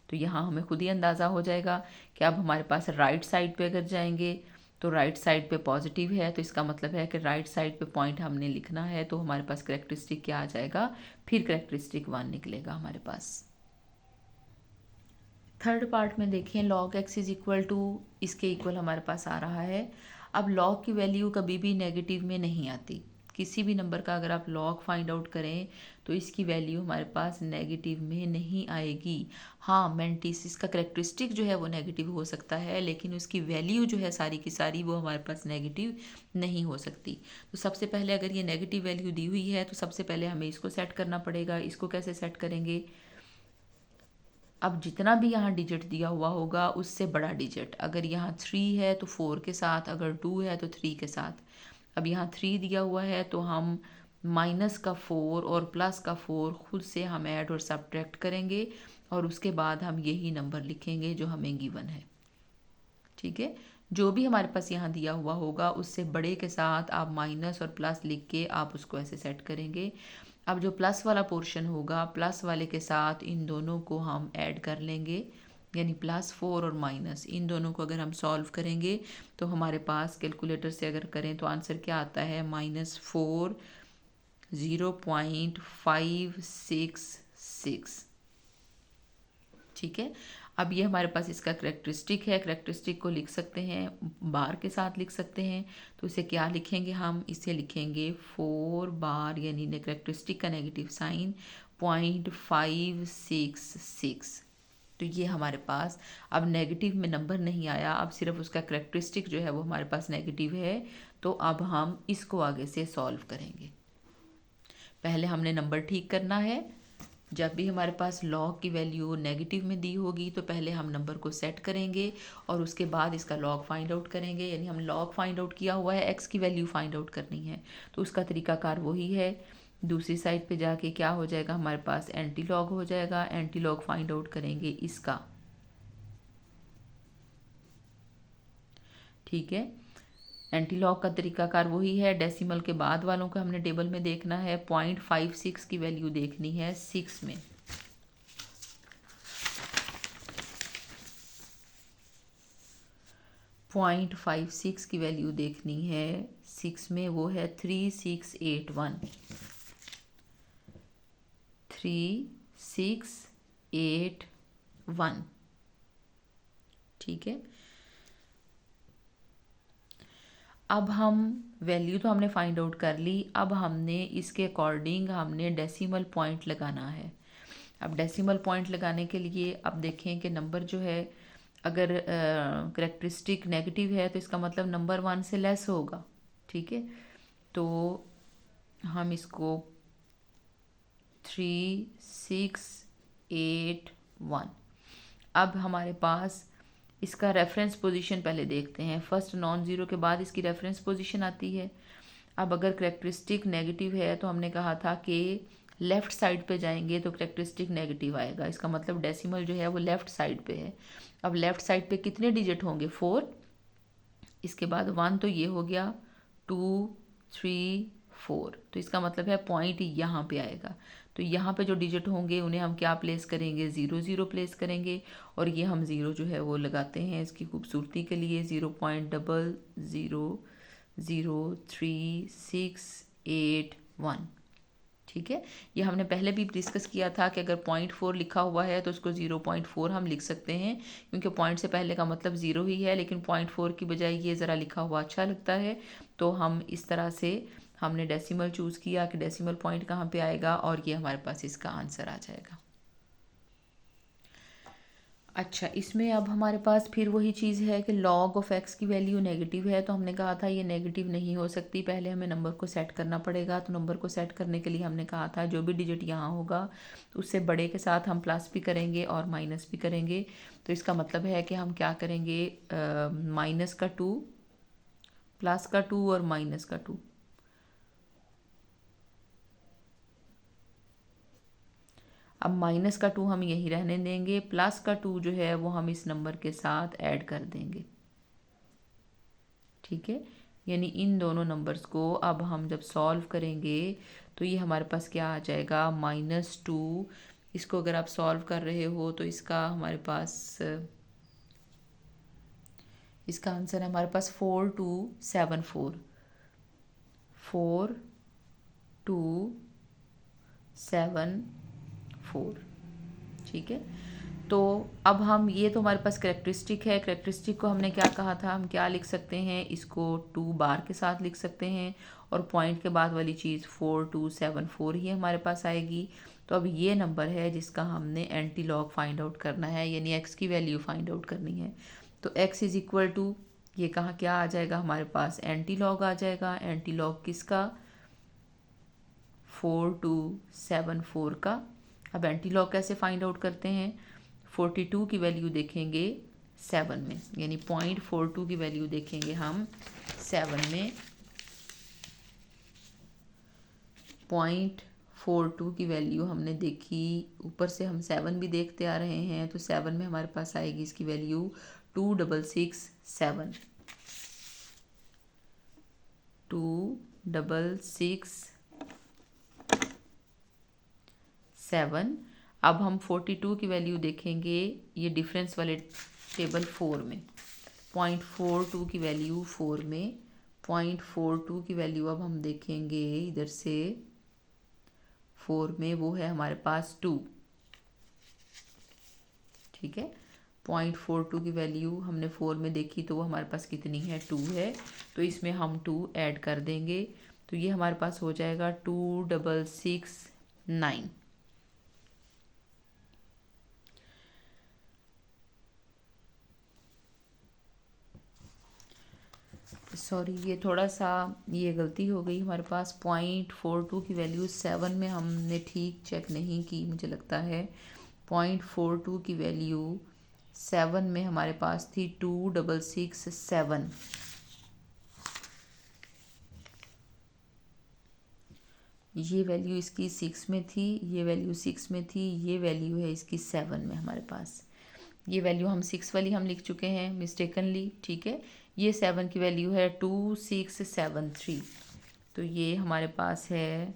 तो यहाँ हमें खुद ही अंदाज़ा हो जाएगा कि अब हमारे पास राइट साइड पे अगर जाएंगे तो राइट साइड पे पॉजिटिव है, तो इसका मतलब है कि राइट साइड पे पॉइंट हमने लिखना है, तो हमारे पास करेक्टरिस्टिक क्या आ जाएगा, फिर करेक्टरिस्टिक 1 निकलेगा हमारे पास। थर्ड पार्ट में देखें, log x is equal to, इसके इक्वल हमारे पास आ रहा है। अब log की वैल्यू कभी भी नेगेटिव में नहीं आती, किसी भी नंबर का अगर आप log फाइंड आउट करें तो इसकी वैल्यू हमारे पास नेगेटिव में नहीं आएगी। हाँ, मेंटिस का करेक्टरिस्टिक जो है वो नेगेटिव हो सकता है, लेकिन उसकी वैल्यू जो है सारी की सारी वो हमारे पास नेगेटिव नहीं हो सकती। तो सबसे पहले अगर ये नेगेटिव वैल्यू दी हुई है तो सबसे पहले हमें इसको सेट करना पड़ेगा। इसको कैसे सेट करेंगे, अब जितना भी यहाँ डिजिट दिया हुआ होगा उससे बड़ा डिजिट, अगर यहाँ 3 है तो 4 के साथ, अगर 2 है तो 3 के साथ। अब यहाँ 3 दिया हुआ है तो हम माइनस का 4 और प्लस का 4 खुद से हम ऐड और सब्ट्रैक्ट करेंगे और उसके बाद हम यही नंबर लिखेंगे जो हमें गिवन है। ठीक है, जो भी हमारे पास यहाँ दिया हुआ होगा उससे बड़े के साथ आप माइनस और प्लस लिख के आप उसको ऐसे सेट करेंगे। अब जो प्लस वाला पोर्शन होगा, प्लस वाले के साथ इन दोनों को हम ऐड कर लेंगे, यानी +4 और माइनस, इन दोनों को अगर हम सॉल्व करेंगे तो हमारे पास कैलकुलेटर से अगर करें तो आंसर क्या आता है, -4 0.566। ठीक है, अब ये हमारे पास इसका करेक्टरिस्टिक है। करेक्टरिस्टिक को लिख सकते हैं, बार के साथ लिख सकते हैं। तो इसे क्या लिखेंगे, हम इसे लिखेंगे 4 बार, यानी करेक्टरिस्टिक का नेगेटिव साइन 0.566। तो ये हमारे पास अब नेगेटिव में नंबर नहीं आया, अब सिर्फ उसका करेक्टरिस्टिक जो है वो हमारे पास नेगेटिव है। तो अब हम इसको आगे से सॉल्व करेंगे। पहले हमने नंबर ठीक करना है। जब भी हमारे पास log की वैल्यू नेगेटिव में दी होगी तो पहले हम नंबर को सेट करेंगे और उसके बाद इसका log फाइंड आउट करेंगे। यानी हम log फाइंड आउट किया हुआ है, x की वैल्यू फाइंड आउट करनी है, तो उसका तरीकाकार वही है। दूसरी साइड पे जाके क्या हो जाएगा, हमारे पास एंटी लॉग हो जाएगा। एंटी लॉग फाइंड आउट करेंगे इसका। ठीक है, एंटी लॉग का तरीकाकार वही है। डेसिमल के बाद वालों को हमने टेबल में देखना है, 0.56 की वैल्यू देखनी है 6 में। 0.56 की वैल्यू देखनी है 6 में, वो है 3681, 3681। ठीक है, अब हम वैल्यू तो हमने फाइंड आउट कर ली, अब हमने इसके अकॉर्डिंग हमने डेसिमल पॉइंट लगाना है। अब डेसिमल पॉइंट लगाने के लिए अब देखें कि नंबर जो है अगर करेक्टरिस्टिक नेगेटिव है तो इसका मतलब नंबर 1 से लेस होगा। ठीक है, तो हम इसको 3681, अब हमारे पास इसका रेफरेंस पोजीशन पहले देखते हैं। फर्स्ट नॉन ज़ीरो के बाद इसकी रेफरेंस पोजीशन आती है। अब अगर करेक्टरिस्टिक नेगेटिव है तो हमने कहा था कि लेफ़्ट साइड पे जाएंगे तो करेक्टरिस्टिक नेगेटिव आएगा, इसका मतलब डेसिमल जो है वो लेफ़्ट साइड पे है। अब लेफ़्ट साइड पे कितने डिजिट होंगे? 4, इसके बाद 1 तो ये हो गया, 2 3 4, तो इसका मतलब है पॉइंट यहाँ पे आएगा। तो यहाँ पे जो डिजिट होंगे उन्हें हम क्या प्लेस करेंगे? 0 0 प्लेस करेंगे, और ये हम 0 जो है वो लगाते हैं इसकी खूबसूरती के लिए। 0.000368 ठीक है, ये हमने पहले भी डिस्कस किया था कि अगर 0.4 लिखा हुआ है तो उसको 0.4 हम लिख सकते हैं, क्योंकि पॉइंट से पहले का मतलब 0 ही है, लेकिन 0.4 की बजाय ये ज़रा लिखा हुआ अच्छा लगता है, तो हम इस तरह से हमने डेसिमल चूज़ किया कि डेसिमल पॉइंट कहाँ पे आएगा, और ये हमारे पास इसका आंसर आ जाएगा। अच्छा, इसमें अब हमारे पास फिर वही चीज़ है कि लॉग ऑफ एक्स की वैल्यू नेगेटिव है, तो हमने कहा था ये नेगेटिव नहीं हो सकती, पहले हमें नंबर को सेट करना पड़ेगा। तो नंबर को सेट करने के लिए हमने कहा था जो भी डिजिट यहाँ होगा तो उससे बड़े के साथ हम प्लस भी करेंगे और माइनस भी करेंगे। तो इसका मतलब है कि हम क्या करेंगे, माइनस का 2, प्लस का 2 और माइनस का 2। अब माइनस का 2 हम यहीं रहने देंगे, प्लस का 2 जो है वो हम इस नंबर के साथ ऐड कर देंगे। ठीक है, यानी इन दोनों नंबर्स को अब हम जब सॉल्व करेंगे तो ये हमारे पास क्या आ जाएगा, -2। इसको अगर आप सॉल्व कर रहे हो तो इसका हमारे पास इसका आंसर है हमारे पास 4274, 4274। ठीक है, तो अब हम ये तो हमारे पास करेक्टरिस्टिक है, करेक्टरिस्टिक को हमने क्या कहा था, हम क्या लिख सकते हैं, इसको 2 बार के साथ लिख सकते हैं, और पॉइंट के बाद वाली चीज़ 4274 ही हमारे पास आएगी। तो अब ये नंबर है जिसका हमने एंटी लॉग फाइंड आउट करना है, यानी एक्स की वैल्यू फाइंड आउट करनी है। तो एक्स इज़ इक्वल टू, ये कहाँ क्या आ जाएगा हमारे पास, एंटी लॉग आ जाएगा। एंटी लॉग किसका? 4274 का। अब एंटी लॉग कैसे फाइंड आउट करते हैं, 42 की वैल्यू देखेंगे 7 में, यानी 0.42 की वैल्यू देखेंगे हम 7 में। 0.42 की वैल्यू हमने देखी, ऊपर से हम 7 भी देखते आ रहे हैं, तो 7 में हमारे पास आएगी इसकी वैल्यू 2667, 2667। अब हम 42 की वैल्यू देखेंगे ये डिफरेंस वाले टेबल 4 में, 0.42 की वैल्यू 4 में, 0.42 की वैल्यू अब हम देखेंगे इधर से 4 में, वो है हमारे पास 2। ठीक है, 0.42 की वैल्यू हमने 4 में देखी तो वो हमारे पास कितनी है, 2 है, तो इसमें हम 2 ऐड कर देंगे, तो ये हमारे पास हो जाएगा 2669। सॉरी, ये थोड़ा सा ये गलती हो गई हमारे पास, 0.42 की वैल्यू 7 में हमने ठीक चेक नहीं की मुझे लगता है। 0.42 की वैल्यू 7 में हमारे पास थी 2667। ये वैल्यू इसकी 6 में थी, ये वैल्यू 6 में थी, ये वैल्यू है इसकी 7 में हमारे पास। ये वैल्यू हम 6 वाली हम लिख चुके हैं मिस्टेकनली। ठीक है, ये 7 की वैल्यू है 2673, तो ये हमारे पास है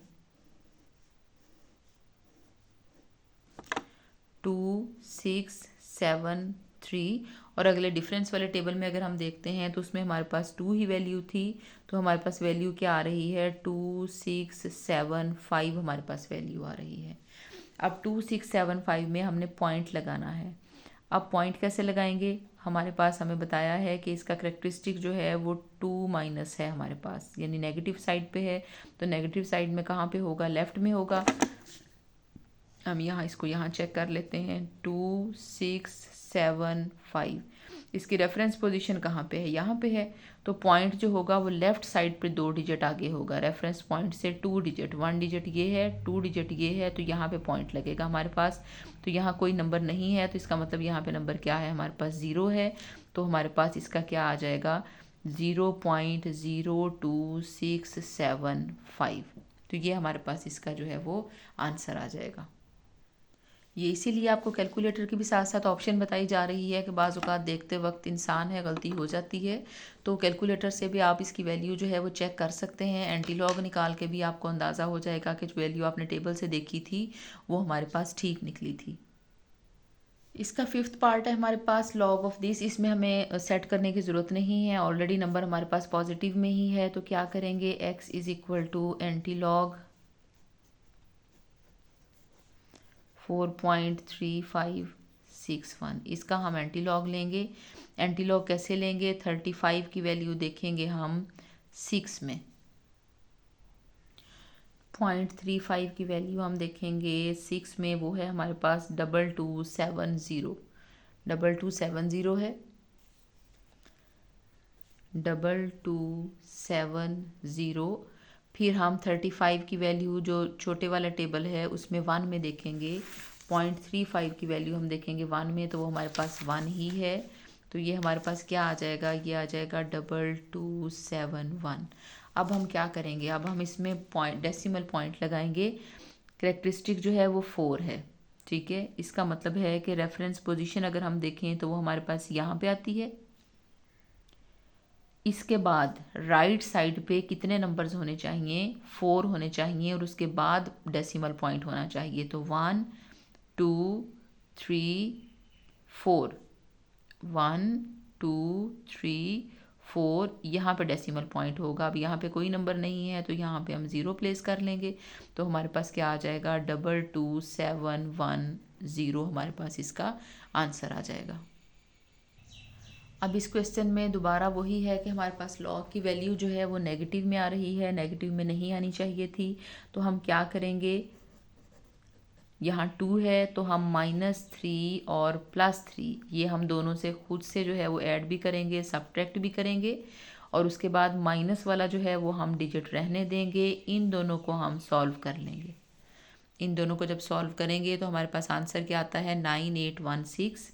2673, और अगले डिफरेंस वाले टेबल में अगर हम देखते हैं तो उसमें हमारे पास 2 ही वैल्यू थी, तो हमारे पास वैल्यू क्या आ रही है 2 6 7 5 हमारे पास वैल्यू आ रही है। अब 2 6 7 5 में हमने पॉइंट लगाना है। अब पॉइंट कैसे लगाएंगे, हमारे पास हमें बताया है कि इसका करेक्टरिस्टिक जो है वो 2 माइनस है हमारे पास, यानी नेगेटिव साइड पे है। तो नेगेटिव साइड में कहाँ पे होगा, लेफ्ट में होगा। हम यहाँ इसको यहाँ चेक कर लेते हैं 2 6 7 5, इसकी रेफरेंस पोजीशन कहाँ पे है, यहाँ पे है। तो पॉइंट जो होगा वो लेफ्ट साइड पे 2 डिजिट आगे होगा, रेफरेंस पॉइंट से 2 डिजिट, 1 डिजिट ये है, 2 डिजिट ये है, तो यहाँ पे पॉइंट लगेगा हमारे पास। तो यहाँ कोई नंबर नहीं है, तो इसका मतलब यहाँ पे नंबर क्या है, हमारे पास 0 है। तो हमारे पास इसका क्या आ जाएगा 0.02675। तो ये हमारे पास इसका जो है वो आंसर आ जाएगा। ये इसीलिए आपको कैलकुलेटर की भी साथ साथ ऑप्शन बताई जा रही है कि बाज़ औक़ात देखते वक्त इंसान है गलती हो जाती है, तो कैलकुलेटर से भी आप इसकी वैल्यू जो है वो चेक कर सकते हैं। एंटीलॉग निकाल के भी आपको अंदाज़ा हो जाएगा कि जो वैल्यू आपने टेबल से देखी थी वो हमारे पास ठीक निकली थी। इसका 5th पार्ट है हमारे पास लॉग ऑफ दिस, इसमें हमें सेट करने की ज़रूरत नहीं है, ऑलरेडी नंबर हमारे पास पॉजिटिव में ही है। तो क्या करेंगे, x is equal to antilog 4.3561, इसका हम एंटीलॉग लेंगे। एंटीलॉग कैसे लेंगे, 35 की वैल्यू देखेंगे हम 6 में, 0.35 की वैल्यू हम देखेंगे 6 में, वो है हमारे पास 2270, 2270 है, 2270। फिर हम 35 की वैल्यू जो छोटे वाला टेबल है उसमें 1 में देखेंगे, 0.35 की वैल्यू हम देखेंगे 1 में, तो वो हमारे पास 1 ही है। तो ये हमारे पास क्या आ जाएगा, ये आ जाएगा 2271। अब हम क्या करेंगे, अब हम इसमें पॉइंट डेसिमल पॉइंट लगाएंगे। करेक्टरिस्टिक जो है वो 4 है, ठीक है। इसका मतलब है कि रेफरेंस पोजीशन अगर हम देखें तो वो हमारे पास यहाँ पे आती है। इसके बाद राइट साइड पे कितने नंबर्स होने चाहिए, 4 होने चाहिए, और उसके बाद डेसिमल पॉइंट होना चाहिए। तो 1 2 3 4, 1 2 3 4, यहाँ पे डेसिमल पॉइंट होगा। अब यहाँ पे कोई नंबर नहीं है तो यहाँ पे हम 0 प्लेस कर लेंगे, तो हमारे पास क्या आ जाएगा 22710, हमारे पास इसका आंसर आ जाएगा। अब इस क्वेश्चन में दोबारा वही है कि हमारे पास लॉग की वैल्यू जो है वो नेगेटिव में आ रही है, नेगेटिव में नहीं आनी चाहिए थी। तो हम क्या करेंगे, यहाँ 2 है तो हम -3 और +3 ये हम दोनों से खुद से जो है वो ऐड भी करेंगे, सब्ट्रैक्ट भी करेंगे, और उसके बाद माइनस वाला जो है वो हम डिजिट रहने देंगे। इन दोनों को हम सॉल्व कर लेंगे। इन दोनों को जब सॉल्व करेंगे तो हमारे पास आंसर क्या आता है 9816।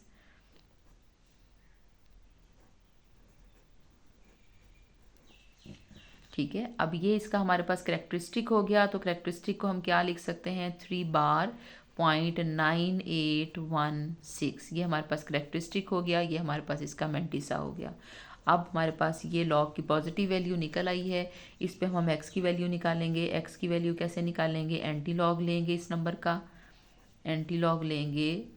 ठीक है, अब ये इसका हमारे पास करेक्टरिस्टिक हो गया। तो करेक्टरिस्टिक को हम क्या लिख सकते हैं, 3 बार 0.9816, ये हमारे पास करेक्टरिस्टिक हो गया, ये हमारे पास इसका मेंटिसा हो गया। अब हमारे पास ये लॉग की पॉजिटिव वैल्यू निकल आई है, इस पे हम x की वैल्यू निकालेंगे। x की वैल्यू कैसे निकालेंगे, एंटी लॉग लेंगे इस नंबर का, एंटी लॉग लेंगे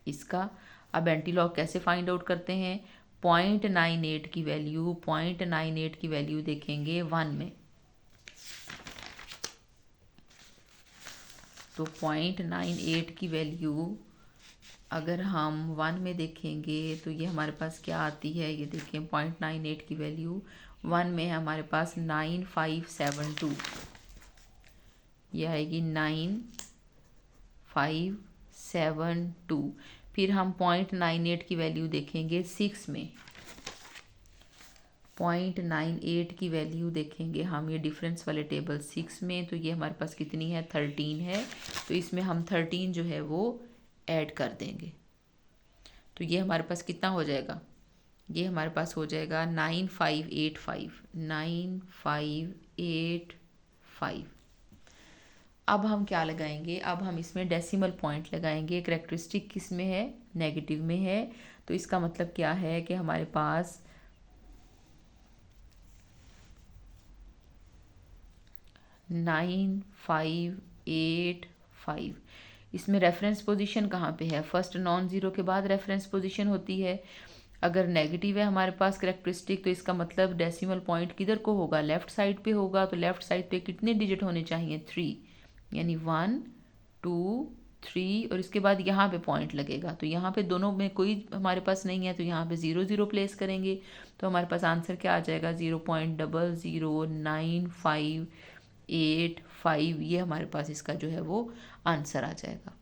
इसका। अब एंटी लॉग कैसे फाइंड आउट करते हैं, 0.98 की वैल्यू, 0.98 की वैल्यू देखेंगे 1 में, तो 0.98 की वैल्यू अगर हम 1 में देखेंगे तो ये हमारे पास क्या आती है, ये देखें 0.98 की वैल्यू 1 में है हमारे पास 9572, ये आएगी 9572। फिर हम 0.98 की वैल्यू देखेंगे 6 में, 0.98 की वैल्यू देखेंगे हम ये डिफरेंस वाले टेबल 6 में, तो ये हमारे पास कितनी है 13 है, तो इसमें हम 13 जो है वो ऐड कर देंगे। तो ये हमारे पास कितना हो जाएगा, ये हमारे पास हो जाएगा 9585, 9585। अब हम क्या लगाएंगे, अब हम इसमें डेसिमल पॉइंट लगाएंगे। करेक्टरिस्टिक किस में है, नेगेटिव में है, तो इसका मतलब क्या है कि हमारे पास 9585, इसमें रेफरेंस पोजीशन कहाँ पे है, फर्स्ट नॉन ज़ीरो के बाद रेफरेंस पोजीशन होती है। अगर नेगेटिव है हमारे पास करेक्टरिस्टिक तो इसका मतलब डेसिमल पॉइंट किधर को होगा, लेफ़्ट साइड पे होगा। तो लेफ़्ट साइड पे कितने डिजिट होने चाहिए, 3, यानी 1 2 3 और इसके बाद यहाँ पे पॉइंट लगेगा। तो यहाँ पे दोनों में कोई हमारे पास नहीं है तो यहाँ पे 0 0 प्लेस करेंगे तो हमारे पास आंसर क्या आ जाएगा, 0.00958 ये हमारे पास इसका जो है वो आंसर आ जाएगा।